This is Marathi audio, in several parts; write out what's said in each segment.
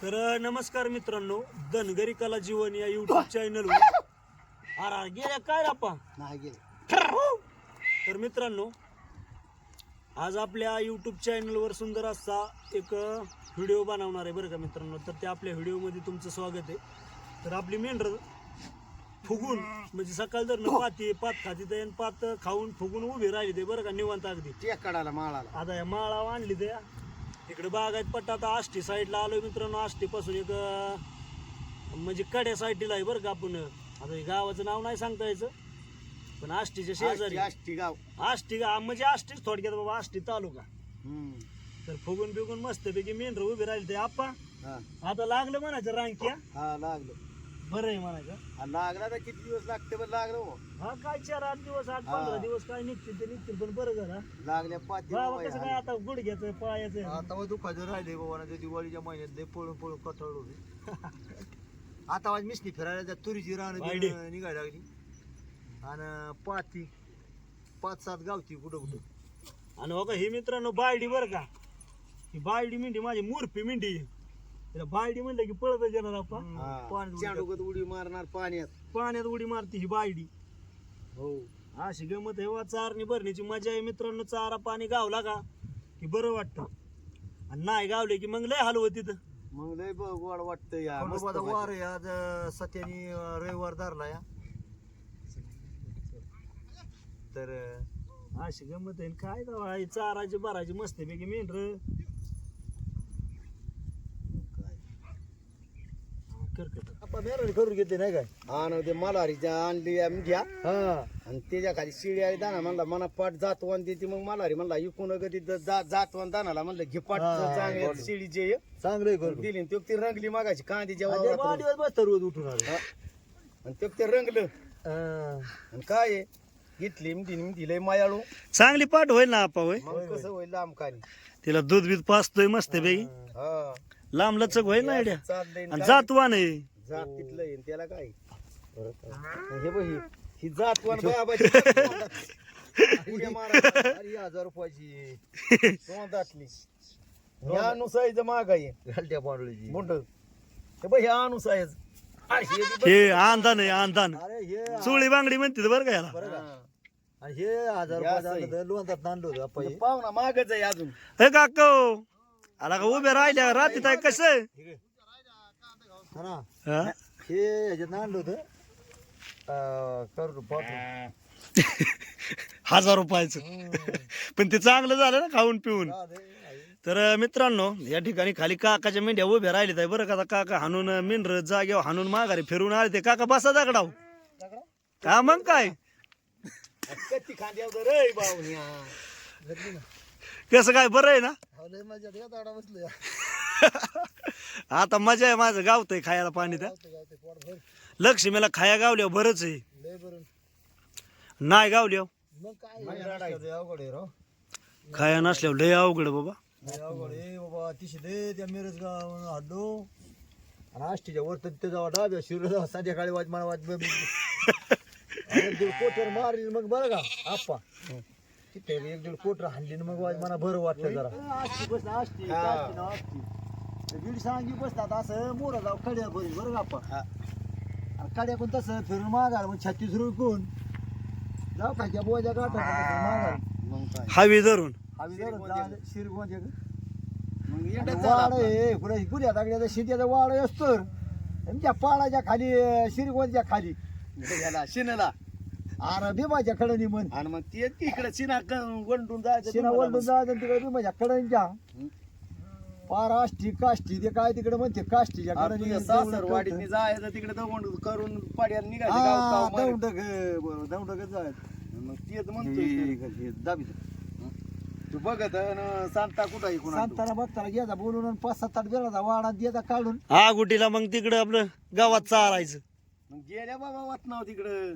तर नमस्कार मित्रांनो, धनगरी कला जीवन या यूट्यूब चॅनलवर अरे गेल्या काय आपण नाही गेले. तर मित्रांनो, आज आपल्या यूट्यूब चॅनलवर सुंदर असा एक व्हिडिओ बनवणार आहे बरं का मित्रांनो. तर त्या आपल्या व्हिडिओमध्ये तुमचं स्वागत आहे. तर आपली मेंढर फुगून म्हणजे सकाळ जर पात खाती ते पात खाऊन फुगून उभी राहिली ते बरं का, निवांत अगदी टेकाडाला माळाला आता या माळा आणली ते इकडे बागायत पट्टा. आता आष्टी साईडला आलोय मित्रांनो. आष्टीपासून एक म्हणजे कड्या साईडला आहे बरं का. आपण आता हे गावाचं नाव नाही सांगता यायचं, पण आष्टीच्या शेजारी आष्टी गाव. आष्टी गाव म्हणजे आष्टीच थोडक्यात बाबा, आष्टी तालुका. तर फुगून बिगून मस्तपैकी मेंढर उभी राहिली ते आप्पा. आता लागलं म्हणायचं रांक्या. हा लागलं. बरं आहे म्हणायचं. लागला तर किती दिवस लागते पण लागलं हो. हा काय 4-8 दिवस 8-15 दिवस काय निघतील ते निघतील, पण बरं झालं. लागल्या पाठी बाबा कसं काय आता गुडघ्याचं पायाचं आता दुखायचं राहिले बाबा. दिवाळीच्या महिन्यात पळून पळून कटाळ होते. आता माझी मिसनी फिरायला त्या तुरीची रान निघायला लागली आणि पाती 5-7 गावची कुठं कुठं. आणि बघा ही मित्रांनो बायडी बरं का. ही बायडी मेंढी माझी मुरपी मेंढी. तिला बायडी म्हणलं की पळत येणार आपण. चांडूगत उडी मारणार पाण्यात उडी मारते ही बायडी. हो अशी गमत आहे. चारणी भरण्याची मजा आहे मित्रांनो. चारा पाणी गावला का की बरं वाटतं, आणि नाही गावले की मग लय हलवत तिथं. मग लय गोड वाटतं. या वार आहे आज. सत्यानी रविवार धरला या. तर अशी गमत आहे. काय गावा चाराची भरायची मस्तपैकी मेंढर. करून घेते नाही काय. हा ते मल्हारीच्या आणली घ्या. आणि त्याच्या खाली शिळी आहे दाना म्हणला मना पाट जातवान देते. मग मल्हारी म्हणला इकून कधी जातवान दानाला म्हणलं घे पाट चांगले शिळीचे चांगले दिली. तो ती रंगली मागायची कांदीच्या वावरात रोज उठून आणि तो ते रंगलं. आणि काय घेतली मी लय मायाळू. चांगली पाठ होईल ना आपा. होय मग कसं होईल लांब खाली. तिला दूध बीत पाचतोय मस्तपैकी. लांब लचक होईल ना आयडिया. आणि जातवान आहे. जात तिथलं येईन त्याला काय. हे बघ ही जातवान बाबाची 1000 रुपयाची दाटली. ह्या अनुसायचं महाग आहे. घालत्या पांडुळीची मोठ. हे बघ ह्या अनुसायच हे आंधान आहे आंधान. चोळी बांगडी म्हणते बरं का याला. आणि हे 1000 रुपये लोणतात नांदलो पाहुणा महागच आहे अजून. हे काका आला का उभे राहिल्या रात्री काय कसं हे ह्याच्यात आणलं होतं 1000 रुपयाचं. पण ते चांगलं झालं ना खाऊन पिऊन. तर मित्रांनो या ठिकाणी खाली काकाच्या मेंढ्या उभ्या राहिल्या आहे बरं का. काका हाणून मेंढर जागेवर हाणून माघारी फिरून आले ते. काका बसा दगडाव का मग काय कसं काय बरं आहे ना. आता मजा आहे. माझं गावतंय खायला पाणी. त्या लक्ष्मीला खाया गावल्यावर बरंच आहे. नाही गावल्यावर खाया नसल्यावर लय अवघड बाबा. अतिशय त्या मिरज गाव हल्लो आणि आष्टीच्या वर ते जावा डाब्या शिर संध्याकाळी वाज मला वाज कोटर मारली. मग बरं का आप्पा तिथे 1-1.5 कोटर हाणली. मग वाज मला बरं वाटलं जरा. आष्टी दीड सांगी बसतात असं मोरा जाऊ कड्या बरी बरं का आप्पा. कड्या पण तसं फिरून मागाल मग 36 रुपये जाऊ खायच्या बोजा गाठा मागाल. हवी धरून शिरगोंद वाड आहे गुऱ्या दागड्याचा शिट्याचा वाड असतो. त्या पाळाच्या खाली शिरगोंदच्या खाली याला शिनाला अरे भीमाच्या कडनी म्हण. आणि मग ते तिकडे शिना वंडून जायचं. शिना वंडून जायचं तिकडे भीमाच्या कडणच्या पार आष्टी काष्टी ते काय तिकडे म्हणते काष्टीच्या कडनी सासरवाडीने जायचं. तिकडे दौंड करून पाड्याला निघायचं. दौंडक जायचं. मग तेच म्हणतोय दाबी तू बघत सांगता कुठं सांगताना बघताना घ्यायचा बोलून 5-7 वेळाचा वाडा द्यायचा काढून गुटीला. मग तिकडं आपलं गावात चारायचं. मग गेल्या बाबा वाचनाव तिकडं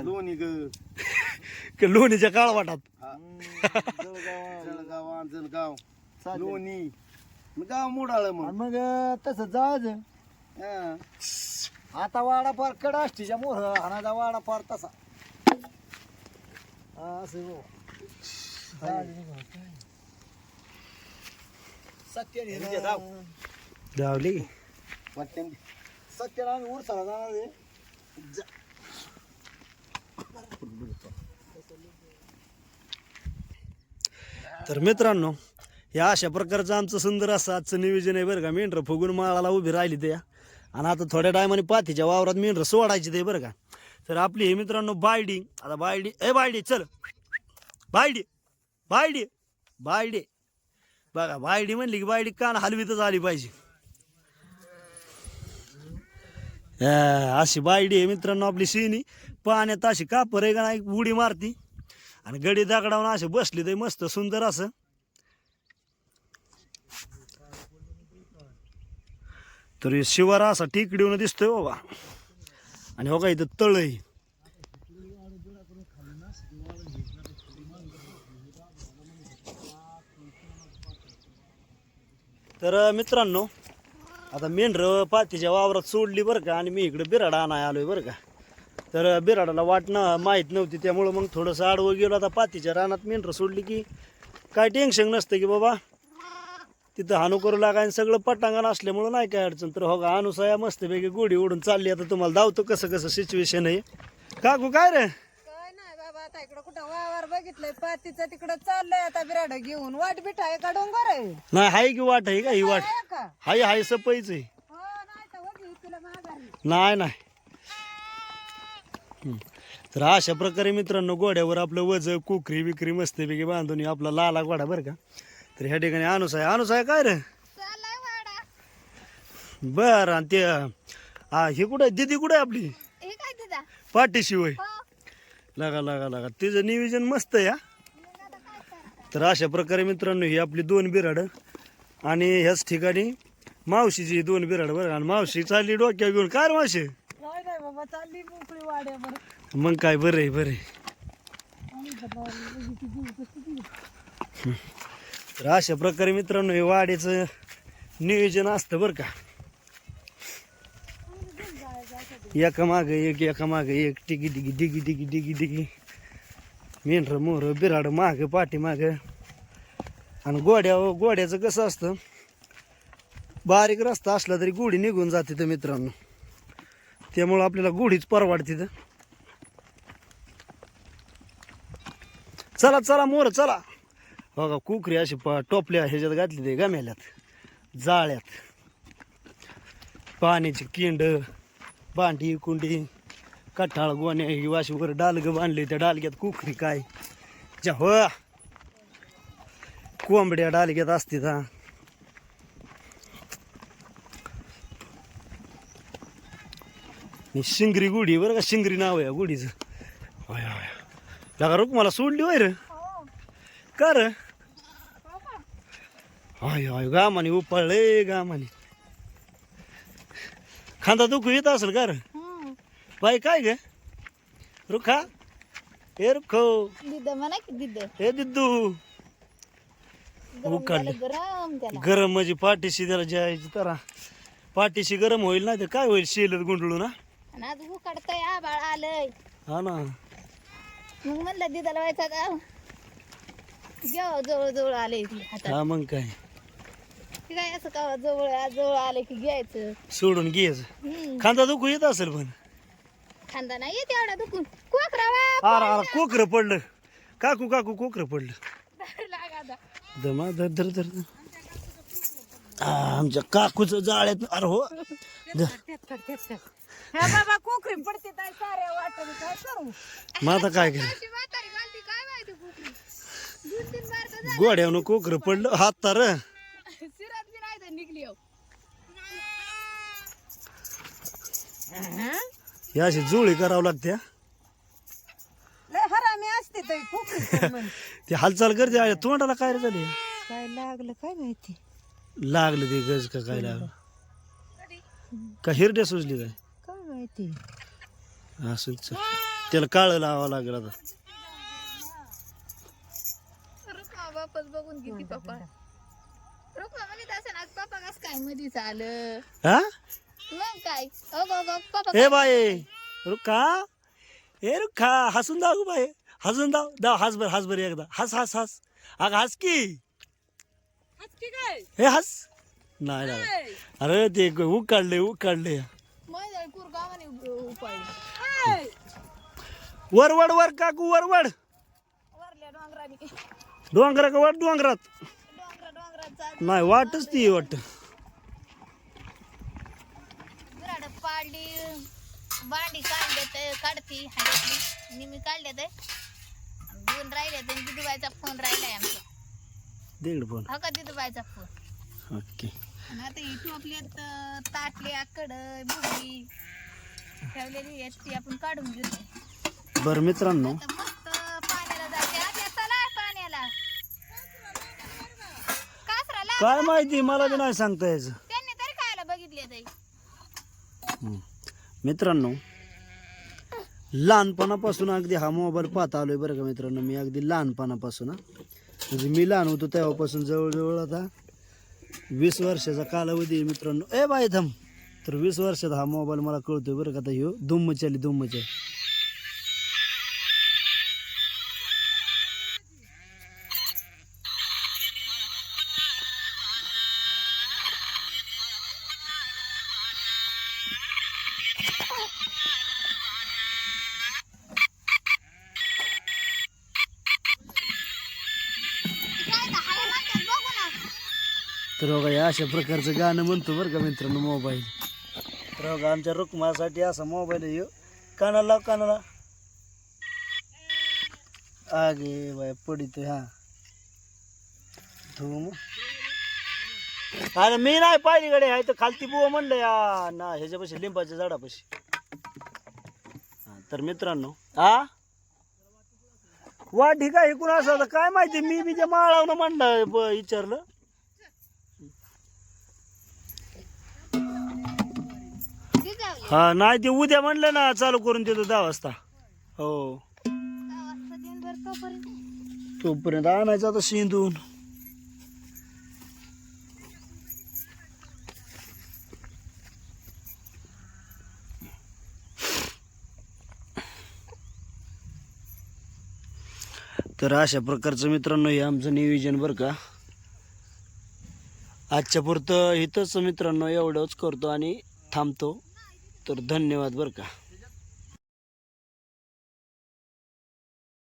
लोणी लोणीच्या काळवाटात जळगाव लोणी गाव मोडाळ. मग तसं जायचं. आता वाडा पार कडाष्टीच्या मोह हाणाचा वाडा पार तसा असं. सत्याने धावली वाटते सत्यनारायण उरसाला जाणार आहे. तर मित्रांनो, या अशा प्रकारचं आमचं सुंदर असं आजचं नियोजन आहे बरं का. मेंढरं फुगून माळाला उभी राहिली त्या आणि आता थोड्या टायमाने पाथीच्या वावरात मेंढरं सोडायची ते बरं का. तर आपली हे मित्रांनो बायडी, आता बायडी बायडी चल बायडी बायडी बायडी बघा, बायडी म्हणली की बायडी कान हलवीतच आली पाहिजे. अशी बायडी आहे मित्रांनो आपली शिनी. पाण्यात अशी कापर आहे का नाही उडी मारती आणि गडी दगडावून असे बसली ते मस्त सुंदर असं. तर शिवारा असा टेकडीवर दिसतोय बाबा. आणि हो का इथं तळ आहे. तर मित्रांनो, आता मेंढरं पातीच्या वावरात सोडली बरं का. आणि मी इकडे बिराडा आणाय आलोय बरं का. तर बिराडाला वाटणं माहीत नव्हती, त्यामुळं मग थोडंसं आडवं गेलो. आता पातीच्या रानात मेंढरं सोडली की काय टेन्शन नसतं की बाबा तिथं हानू करू लागा. आणि सगळं पटांगण असल्यामुळं नाही काय अडचण. तर हो का अनुसया मस्तपैकी गोडी ओढून चालली. आता तुम्हाला धावतो कसं कसं सिच्युएशन आहे. काकू काय रे? काय नाही बाबा, आता इकडं कुठं वावर बघितलंय पातीचं, तिकडं चाललंय आता बिराड घेऊन. वाट बिठा आहे का डोंगर आहे? नाही हाय की वाट आहे का ही वाट? आहे का? हाय हाय सपईच आहे. हो नाही तर वगी तुला माघारी. नाही नाही. तर अशा प्रकारे मित्रांनो गोड्यावर आपलं वज कोकरी विक्री मस्तपैकी बांधून आपला लाला गोडा बरं का. तर ह्या ठिकाणी अनुसाय काय रे? चाललाय वाडा. बर. आणि ते हे कुठं आहे? दिदी कुठं आहे आपली? हे काय तिचा? पाठीशी होय. लागा लागा लागा तिचं नियोजन मस्त आहे. तर अशा प्रकारे मित्रांनो ही आपली 2 बिराड आणि ह्याच ठिकाणी मावशीची 2 बिराड बरं. आणि मावशी चालली डोक्या घेऊन. काय रे मावशी? नाही नाही बाबा, चालली मोकळी वाड्यावर. मग काय बरं आहे बरं आहे. तर अशा प्रकारे मित्रांनो हे वाड्याचं नियोजन असतं बरं का. एका मागं एक टिकी टिकी डिगी डिगी डिगी डिगी मेंढर मोर बिराड मागं पाठी मागं. आणि गोड्याचं कसं असतं, बारीक रस्ता असला तरी गोडी निघून जाते तर मित्रांनो. त्यामुळं आपल्याला गोडीच परवडते. तर चला चला मोर चला. बघा कुकरी अशी टोपल्या ह्याच्यात घातली ते गम्याल्यात जाळ्यात. पाण्याची किंड भांडी कुंडी कठाळ गोण्या ही वाशीवर डालगं बांधले. त्या डालग्यात कुकरी काय हो कोंबड्या डालग्यात असते. शिंगरी गुढी बरं का. शिंगरी नाव आहे गुढीचं. होय होय लगा रुक मला सोडली होय रे. का रे? होय होय गामाने उपाळले गामाने. खांदा दुखू येत असेल का रे? बाई काय ग रुखा? हे रुखो दिद म्हणा की दिद. हे दिद्दू उकाडले. गरम त्याला. गरम म्हणजे पाठीशी त्याला जायची. तर पाठीशी गरम होईल ना. ते काय होईल शेलत गुंडळू ना. आणि आज उकडतंय, आभाळ आलंय. हा ना. मग म्हणलं दिदाला व्हायचा का घ्या जवळ जवळ आले हातात. हा मग काय ते काय असं का जवळ आले की घ्यायचं. सोडून घ्यायचं. खांदा दुखू येत असेल पण. खांदा नाही येत एवढा दुखून. कोकरावा अरे अरे कोकरं पडलं. काकू काकू कोकरं पडलं. दमा धर धर धर धर. आमच्या काकूचं जाळ्यात. अरे हो हा बाबा कोकरी पडते काय साऱ्या वाटत काय करू. मग आता काय करायचं. म्हातारी घालती काय माहिती कोकरी. 2-3 बार तर गोड्यावनं कोकरं पडलं हात तर. सिरात बी नाही तर निघली हो. ही अशी जुळी करावं लागते. लय हरामी असते तर कोकरी. ती हालचाल करते. अरे तोंडाला काय रे झाली? काय लागलं काय माहिती. लागलं ते गज का काय लागलं का हिरड्या सुजली काय काय माहिती. असंच त्याला काळं लावावं लागेल आता. रुक्मा बापच बघून किती पप्पा. रुक्मा म्हणत असं आज पप्पा कस काय मधीच आलं. हा मग काय पप्पा. ए बाई रुखा. ए रुखा हसून दाव बाई. हसून दाव दाव. हस बर एकदा. हस हस हस. अग हस की. काय हे हस. नाही नाही अरे ते उकाडले मैदाळ कुरगावाने उपाय वरवड वर काकू वरवड वरल्या डोंगराने डोंगरा का वर डोंगरात डोंगराचा नाही वाटच ती वाट गुराड पाडली भांडी काढती हांड्यातली निमी काढले ते दोन राहिले ते दिदूबाईचा फोन राहिलाय आमचा दीड फोन हा का दिदूबाईचा फोन ओके आणि आता ही टोपल्यात ताटली आकड बुगडी ठेवलेली आहे ती आपण काढून घेतो बरं मित्रांनो आता मस्त पाण्याला जायचे आता चला पाण्याला कासराला काय माहिती मला बी नाही सांगता यायचं त्यांनी तरी खायला बघितले ते मित्रांनो लहानपणापासून अगदी हा मोबाईल पाहता आलोय बरं का मित्रांनो मी अगदी लहानपणापासून म्हणजे मी लहान होतो तेव्हापासून जवळजवळ आता 20 वर्षाचा कालावधी आहे मित्रांनो ए बाई थांब तर 20 वर्षात हा मोबाईल मला कळतोय बरं का आता ह्यो दुम्मचाली तर बघा या अशा प्रकारचं गाणं म्हणतो बरं का मित्रांनो मोबाईल तर बघा आमच्या रुक्मासाठी असा मोबाईल आहे ह्यो कानाला लाव कानाला आगे बाय पडितोय हा धूम अरे मी नाही पाहिली गडे आहे तर खालती बुवा म्हणलं या ना ह्याच्यापाशी लिंबाच्या झाडापाशी तर मित्रांनो हा वा ठीक आहे कोण असं काय माहिती मी बी त्या माळावनं म्हणलं विचारलं हा नाही ते उद्या म्हणलं ना चालू करून देतो 10 वाजता हो तोपर्यंत आणायचं आता शिंदून तर अशा प्रकारचं मित्रांनो हे आमचं नियोजन बरं का आजच्या पुरतं इथंच मित्रांनो एवढंच करतो आणि थांबतो तर धन्यवाद बरं का.